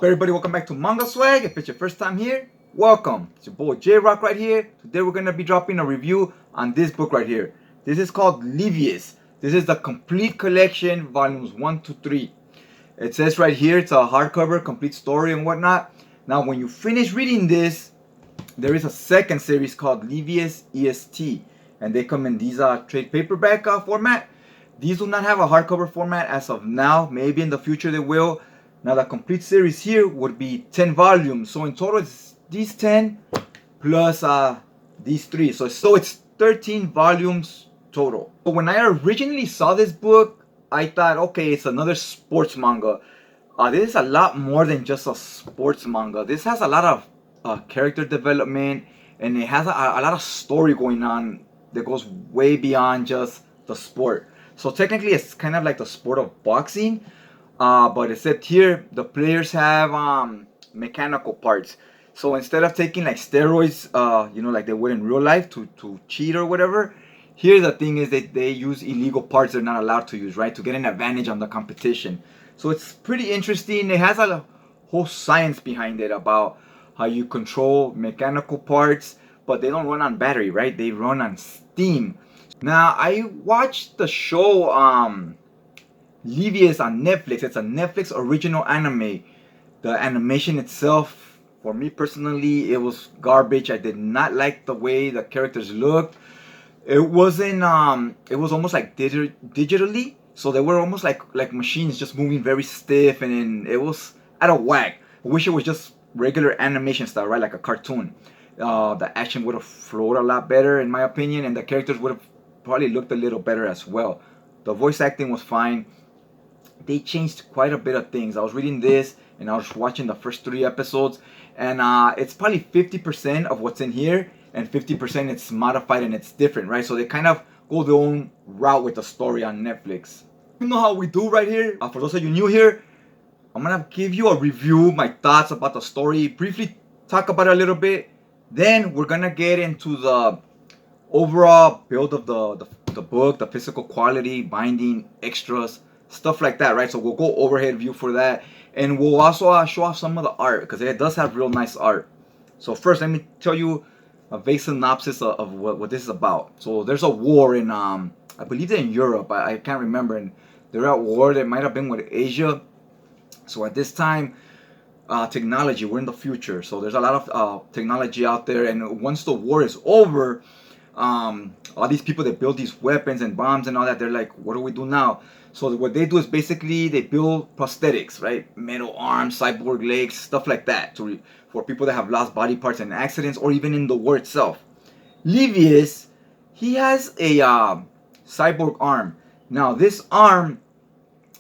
Everybody, welcome back to Manga Swag. If it's your first time here, welcome. It's your boy J-Rock right here. Today we're going to be dropping a review on this book right here. This is called Levius. This is the complete collection, volumes 1 to 3. It says right here, it's a hardcover, complete story and whatnot. Now when you finish reading this, there is a second series called Levius EST. And they come in these trade paperback format. These do not have a hardcover format as of now. Maybe in the future they will. Now the complete series here would be 10 volumes. So in total it's these 10 plus these 3. So it's 13 volumes total. But when I originally saw this book, I thought, okay, it's another sports manga. This is a lot more than just a sports manga. This has a lot of character development, and it has a lot of story going on that goes way beyond just the sport. So technically it's kind of like the sport of boxing. But except here, the players have mechanical parts. So instead of taking like steroids, like they would in real life to cheat or whatever, here the thing is that they use illegal parts they're not allowed to use, right? To get an advantage on the competition. So it's pretty interesting. It has a whole science behind it about how you control mechanical parts, but they don't run on battery, right? They run on steam. Now, I watched the show Levius on Netflix. It's a Netflix original anime. The animation itself, for me personally, it was garbage. I did not like the way the characters looked. It wasn't it was almost like digitally, so they were almost like machines just moving very stiff, and it was out of whack. I wish it was just regular animation style, right? Like a cartoon. The action would have flowed a lot better in my opinion, and the characters would have probably looked a little better as well. The voice acting was fine. They changed quite a bit of things. I was reading this and I was watching the first 3 episodes, and it's probably 50% of what's in here and 50% it's modified and it's different, right? So they kind of go their own route with the story on Netflix. You know how we do right here. For those of you new here, I'm gonna give you a review, my thoughts about the story, briefly talk about it a little bit. Then we're gonna get into the overall build of the book, the physical quality, binding, extras, stuff like that, right? So we'll go overhead view for that, and we'll also show off some of the art because it does have real nice art. So first, let me tell you a vague synopsis of what this is about. So there's a war in I believe they're in Europe. I can't remember, and they're at war. That might have been with Asia. So at this time, technology, we're in the future. So there's a lot of technology out there, and once the war is over, all these people that build these weapons and bombs and all that, they're like, what do we do now? So what they do is basically they build prosthetics, right? Metal arms, cyborg legs, stuff like that, for people that have lost body parts in accidents or even in the war itself. Levius, he has a cyborg arm. Now this arm,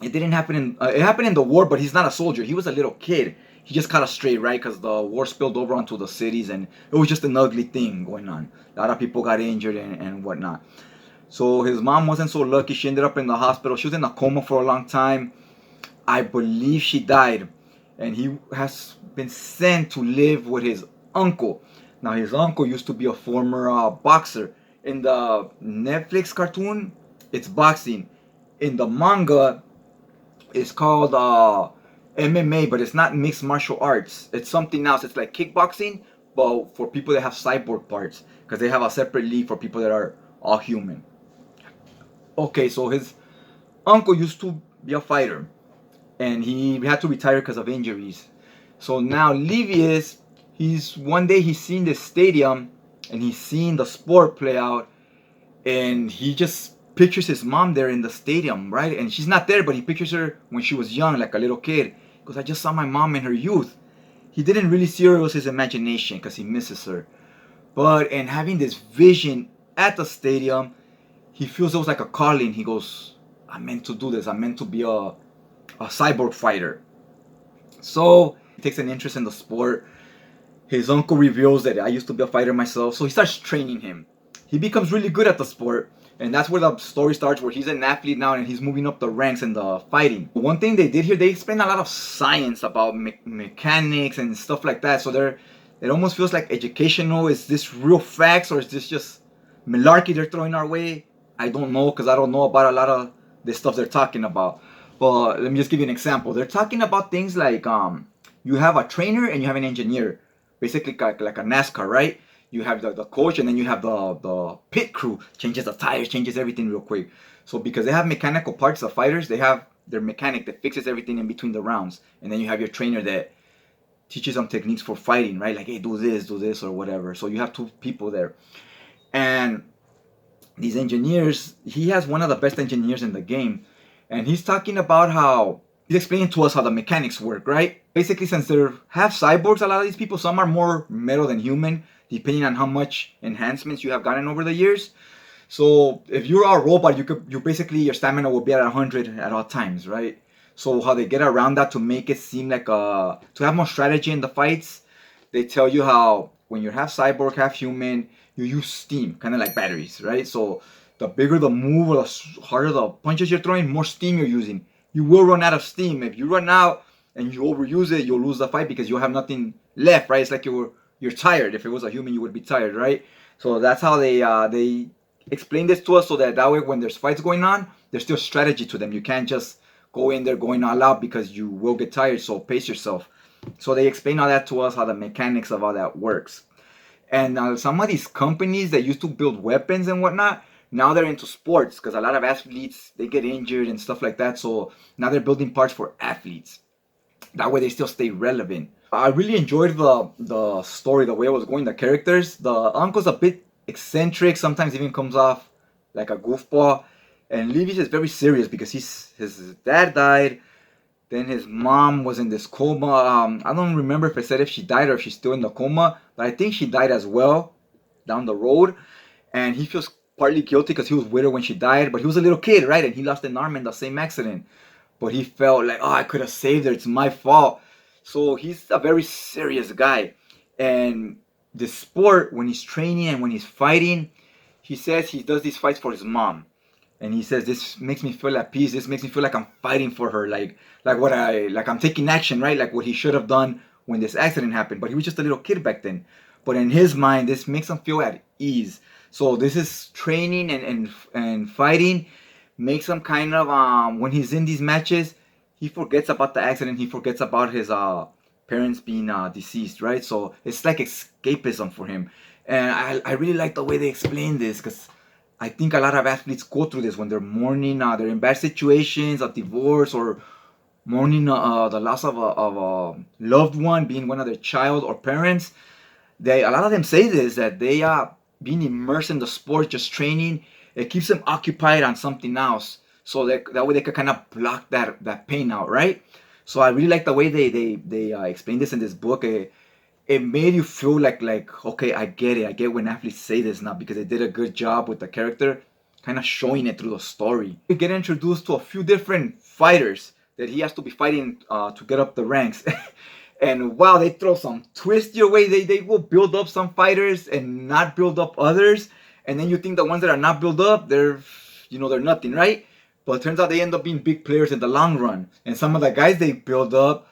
it didn't happen it happened in the war, but he's not a soldier. He was a little kid. He just caught a stray, right? Because the war spilled over onto the cities, and it was just an ugly thing going on. A lot of people got injured and whatnot. So his mom wasn't so lucky. She ended up in the hospital. She was in a coma for a long time. I believe she died. And he has been sent to live with his uncle. Now his uncle used to be a former boxer. In the Netflix cartoon, it's boxing. In the manga, it's called MMA, but it's not mixed martial arts. It's something else. It's like kickboxing, but for people that have cyborg parts, because they have a separate league for people that are all human. Okay, so his uncle used to be a fighter, and he had to retire because of injuries. So now Levius, one day he's seen this stadium, and he's seen the sport play out, and he just pictures his mom there in the stadium, right? And she's not there, but he pictures her when she was young, like a little kid. He goes, I just saw my mom in her youth. He didn't really see her, it was his imagination because he misses her. But in having this vision at the stadium, he feels it was like a calling. He goes, I'm meant to do this. I'm meant to be a cyborg fighter. So he takes an interest in the sport. His uncle reveals that I used to be a fighter myself. So he starts training him. He becomes really good at the sport. And that's where the story starts, where he's an athlete now and he's moving up the ranks in the fighting. One thing they did here, they spend a lot of science about mechanics and stuff like that. So it almost feels like educational. Is this real facts or is this just malarkey they're throwing our way? I don't know, because I don't know about a lot of the stuff they're talking about. But let me just give you an example. They're talking about things like You have a trainer and you have an engineer, basically like a NASCAR, right? You have the coach, and then you have the pit crew, changes the tires, changes everything real quick. So because they have mechanical parts, the fighters, they have their mechanic that fixes everything in between the rounds, and then you have your trainer that teaches them techniques for fighting, right? Like, hey, do this, or whatever. So you have two people there, and these engineers, he has one of the best engineers in the game, and he's talking about how he's explaining to us how the mechanics work, right? Basically, since they're half cyborgs, a lot of these people, some are more metal than human, depending on how much enhancements you have gotten over the years. So if you're a robot, you basically, your stamina will be at 100 at all times, right? So how they get around that to make it seem like to have more strategy in the fights, they tell you how when you're half cyborg, half human, you use steam, kind of like batteries, right? So the bigger the move or the harder the punches you're throwing, more steam you're using. You will run out of steam. If you run out and you overuse it, you'll lose the fight because you'll have nothing left, right? It's like you're tired. If it was a human, you would be tired, right? So that's how they explain this to us, so that way when there's fights going on, there's still strategy to them. You can't just go in there going all out because you will get tired. So pace yourself. So they explain all that to us, how the mechanics of all that works. And some of these companies that used to build weapons and whatnot, now they're into sports because a lot of athletes, they get injured and stuff like that. So now they're building parts for athletes. That way they still stay relevant. I really enjoyed the story, the way it was going, the characters. The uncle's a bit eccentric, sometimes even comes off like a goofball. And Levius is very serious because his dad died. Then his mom was in this coma. I don't remember if it said if she died or if she's still in the coma, but I think she died as well down the road. And he feels partly guilty because he was with her when she died, but he was a little kid, right? And he lost an arm in the same accident. But he felt like, oh, I could have saved her. It's my fault. So he's a very serious guy. And the sport, when he's training and when he's fighting, he says he does these fights for his mom. And he says, this makes me feel at peace. This makes me feel like I'm fighting for her. Like I'm taking action, right? Like what he should have done when this accident happened. But he was just a little kid back then. But in his mind, this makes him feel at ease. So this is training and fighting makes him kind of, when he's in these matches, he forgets about the accident. He forgets about his parents being deceased, right? So it's like escapism for him. And I really like the way they explain this, because I think a lot of athletes go through this when they're mourning, they're in bad situations, a divorce, or mourning the loss of a loved one, being one of their child or parents. A lot of them say this, that they are being immersed in the sport, just training. It keeps them occupied on something else, so that way they can kind of block that pain out, right? So I really like the way they explain this in this book. It made you feel like okay, I get it. I get when athletes say this now, because they did a good job with the character, kind of showing it through the story. We get introduced to a few different fighters that he has to be fighting to get up the ranks. And wow, they throw some twist your way. They will build up some fighters and not build up others. And then you think the ones that are not built up, they're nothing, right? But it turns out they end up being big players in the long run. And some of the guys they build up,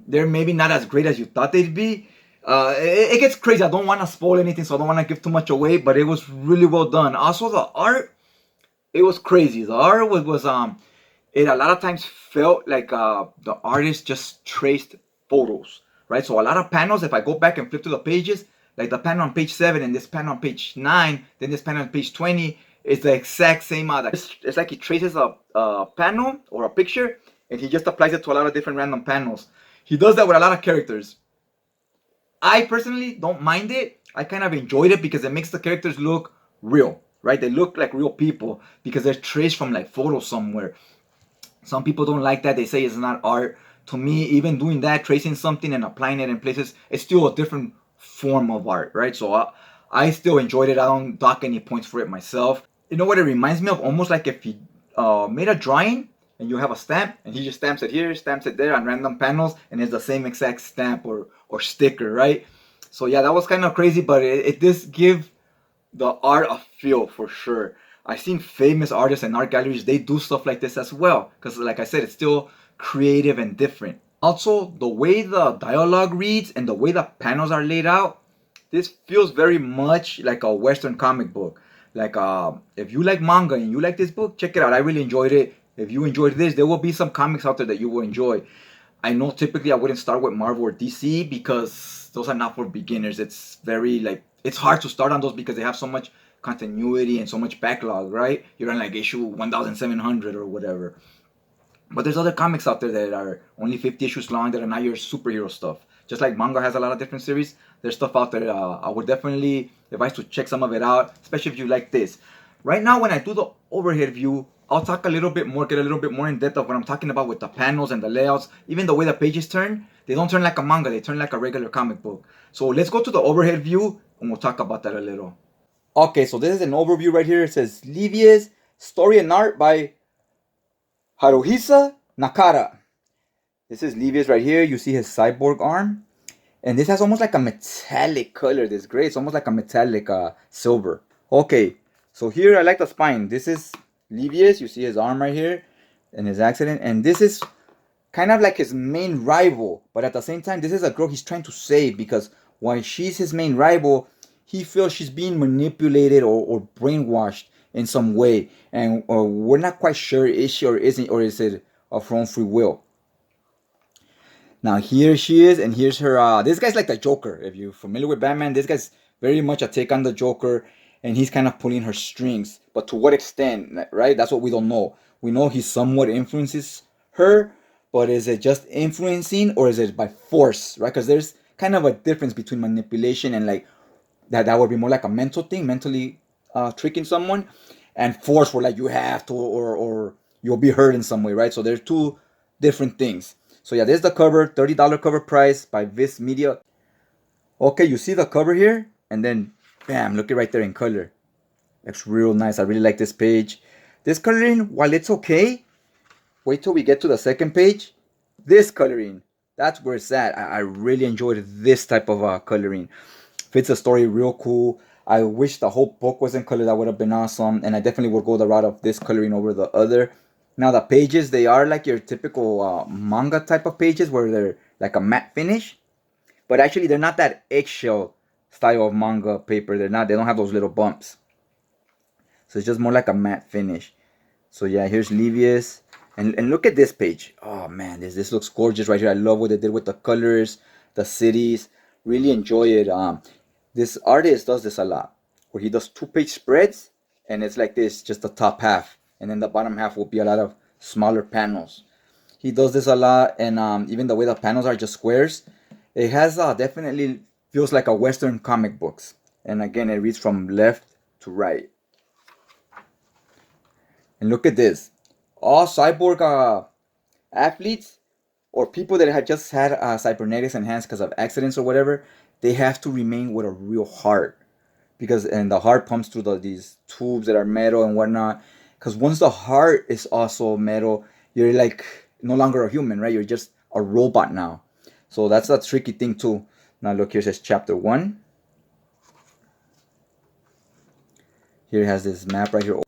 they're maybe not as great as you thought they'd be. It gets crazy. I don't want to spoil anything, so I don't want to give too much away, but it was really well done. Also, the art, it was crazy. The art was it a lot of times felt like the artist just traced photos, right? So a lot of panels, if I go back and flip through the pages, like the panel on page 7 and this panel on page 9, then this panel on page 20, it's the exact same. It's like he traces a panel or a picture, and he just applies it to a lot of different random panels. He does that with a lot of characters. I personally don't mind it. I kind of enjoyed it because it makes the characters look real, right? They look like real people because they're traced from like photos somewhere. Some people don't like that. They say it's not art. To me, even doing that, tracing something and applying it in places, it's still a different form of art, right? So I still enjoyed it. I don't dock any points for it myself. You know what it reminds me of? Almost like if he made a drawing and you have a stamp and he just stamps it here, stamps it there on random panels, and it's the same exact stamp or sticker, right? So yeah, that was kind of crazy, but it does give the art a feel for sure. I've seen famous artists and art galleries, they do stuff like this as well, because like I said, it's still creative and different. Also, the way the dialogue reads and the way the panels are laid out, this feels very much like a Western comic book. Like if you like manga and you like this book, check it out. I really enjoyed it. If you enjoyed this, there will be some comics out there that you will enjoy. I know typically I wouldn't start with Marvel or DC because those are not for beginners. It's very like it's hard to start on those because they have so much continuity and so much backlog, right? You're on like issue 1700 or whatever. But there's other comics out there that are only 50 issues long that are not your superhero stuff. Just like Manga has a lot of different series, there's stuff out there. I would definitely advise to check some of it out, especially if you like this. Right now, when I do the overhead view, I'll talk a little bit more, get a little bit more in depth of what I'm talking about with the panels and the layouts. Even the way the pages turn, they don't turn like a manga, they turn like a regular comic book. So let's go to the overhead view and we'll talk about that a little. Okay, so this is an overview right here. It says Levius, story and art by Haruhisa Nakata. This is Levius right here. You see his cyborg arm. And this has almost like a metallic color, this gray. It's almost like a metallic silver. Okay, so here I like the spine. This is Levius. You see his arm right here and his accident. And this is kind of like his main rival. But at the same time, this is a girl he's trying to save because while she's his main rival, he feels she's being manipulated or brainwashed in some way. And we're not quite sure, is she or isn't, or is it of her own free will? Now here she is, and here's her. This guy's like the Joker. If you're familiar with Batman, this guy's very much a take on the Joker, and he's kind of pulling her strings. But to what extent, right? That's what we don't know. We know he somewhat influences her, but is it just influencing or is it by force, right? Because there's kind of a difference between manipulation and like that would be more like a mental thing, mentally tricking someone, and force where like you have to or you'll be hurt in some way, right? So there's two different things. So yeah, there's the cover, $30 cover price by Viz Media. Okay, you see the cover here, and then bam, look it right there in color. Looks real nice. I really like this page. This coloring, while it's okay, wait till we get to the second page. This coloring, that's where it's at. I really enjoyed this type of coloring. Fits the story real cool. I wish the whole book was in color. That would have been awesome. And I definitely would go the route of this coloring over the other. Now the pages, they are like your typical manga type of pages where they're like a matte finish. But actually they're not that eggshell style of manga paper. They don't have those little bumps. So it's just more like a matte finish. So yeah, here's Levius. And look at this page. Oh man, this looks gorgeous right here. I love what they did with the colors, the cities. Really enjoy it. This artist does this a lot, where he does 2-page spreads, and it's like this, just the top half, and then the bottom half will be a lot of smaller panels. He does this a lot, and even the way the panels are just squares, it has definitely feels like a Western comic books. And again, it reads from left to right. And look at this, all cyborg athletes or people that had just had cybernetics enhanced because of accidents or whatever, they have to remain with a real heart, and the heart pumps through these tubes that are metal and whatnot. Because once the heart is also metal, you're like no longer a human, right? You're just a robot now. So that's a tricky thing too. Now look, here says chapter 1. Here it has this map right here.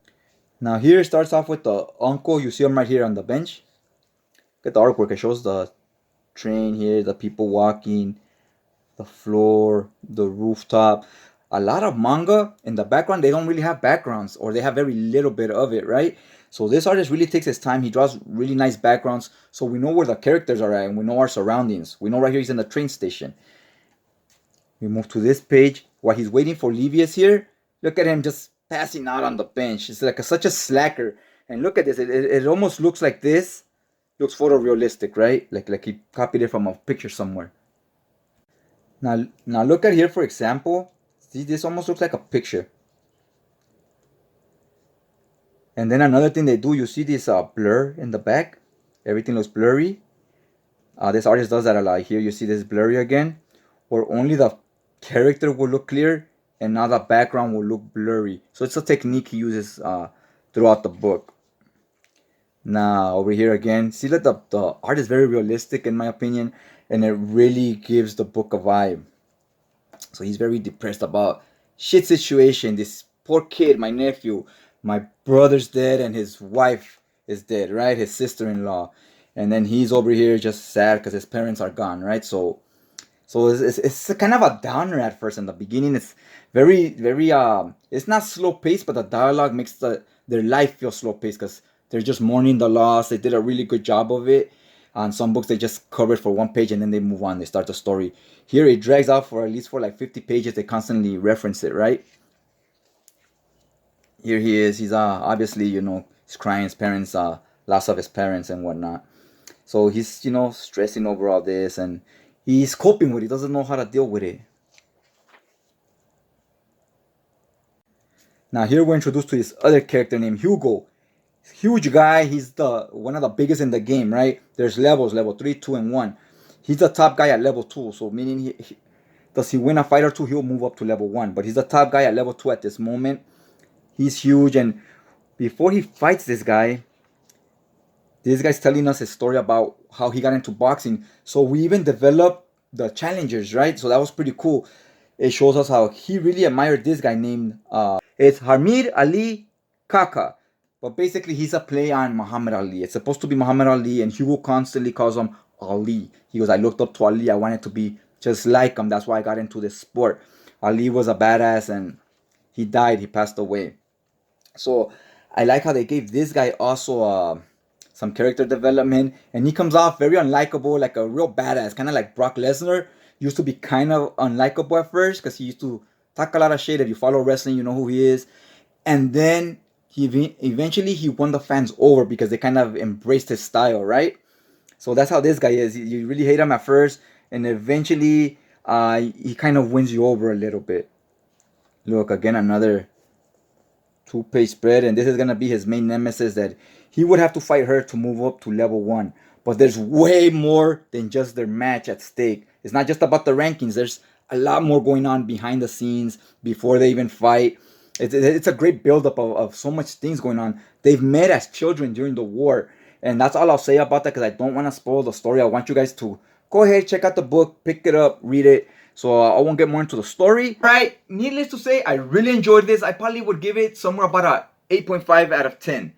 Now here it starts off with the uncle. You see him right here on the bench. Look at the artwork. It shows the train here, the people walking, the floor, the rooftop. A lot of manga in the background, they don't really have backgrounds, or they have very little bit of it, right? So this artist really takes his time. He draws really nice backgrounds, so we know where the characters are at, and we know our surroundings. We know right here he's in the train station. We move to this page. While he's waiting for Levius here, look at him just passing out on the bench. It's like such a slacker. And look at this. It almost looks like this. Looks photorealistic, right? Like he copied it from a picture somewhere. Now look at here, for example. See, this almost looks like a picture. And then another thing they do, you see this blur in the back. Everything looks blurry. This artist does that a lot. Here you see this blurry again, where only the character will look clear and now the background will look blurry. So it's a technique he uses throughout the book. Now over here again, see that the art is very realistic in my opinion, and it really gives the book a vibe. So he's very depressed about shit situation. This poor kid, my nephew, my brother's dead and his wife is dead, right? His sister-in-law. And then he's over here just sad because his parents are gone, right? So it's kind of a downer at first in the beginning. It's very it's not slow paced, but the dialogue makes their life feel slow paced because they're just mourning the loss. They did a really good job of it. On some books, they just cover it for 1 page and then they move on. They start the story. Here, it drags out for at least for like 50 pages. They constantly reference it, right? Here he is. He's obviously, he's crying. His parents, loss of his parents and whatnot. So he's, stressing over all this and he's coping with it. He doesn't know how to deal with it. Now here we're introduced to this other character named Hugo. Huge guy. He's the one of the biggest in the game, right? There's levels, level 3, 2, and 1. He's the top guy at level 2. So meaning does he win a fight or two, he'll move up to level 1. But he's the top guy at level 2 at this moment. He's huge, and before he fights this guy's telling us his story about how he got into boxing. So we even developed the challengers, right? So that was pretty cool. It shows us how he really admired this guy named it's Hamid Ali Kaka. But basically he's a play on Muhammad Ali. It's supposed to be Muhammad Ali, and Hugo constantly calls him Ali. He goes, I looked up to Ali. I wanted to be just like him. That's why I got into this sport. Ali was a badass, and he died. He passed away. So I like how they gave this guy also some character development, and he comes off very unlikable, like a real badass, kind of like Brock Lesnar. Used to be kind of unlikable at first because he used to talk a lot of shit. If you follow wrestling, you know who he is. And then eventually he won the fans over because they kind of embraced his style, right? So that's how this guy is. You really hate him at first, and eventually he kind of wins you over a little bit. Look, again, another 2-page spread, and this is gonna be his main nemesis, that he would have to fight her to move up to level 1. But there's way more than just their match at stake. It's not just about the rankings. There's a lot more going on behind the scenes before they even fight. It's a great buildup of so much things going on. They've met as children during the war, and that's all I'll say about that because I don't want to spoil the story. I want you guys to go ahead, check out the book, pick it up, read it. So I won't get more into the story. Right, needless to say, I really enjoyed this. I probably would give it somewhere about a 8.5 out of 10.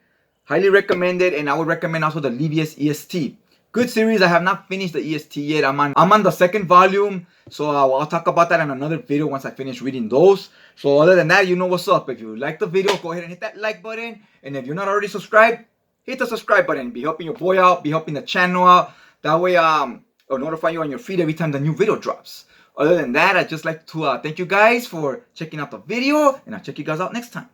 Highly recommended, and I would recommend also the Levius EST. Good series. I have not finished the EST yet. I'm on the second volume, so I'll talk about that in another video once I finish reading those. So other than that, you know what's up. If you like the video, go ahead and hit that like button. And if you're not already subscribed, hit the subscribe button. Be helping your boy out. Be helping the channel out. That way, I'll notify you on your feed every time the new video drops. Other than that, I'd just like to thank you guys for checking out the video, and I'll check you guys out next time.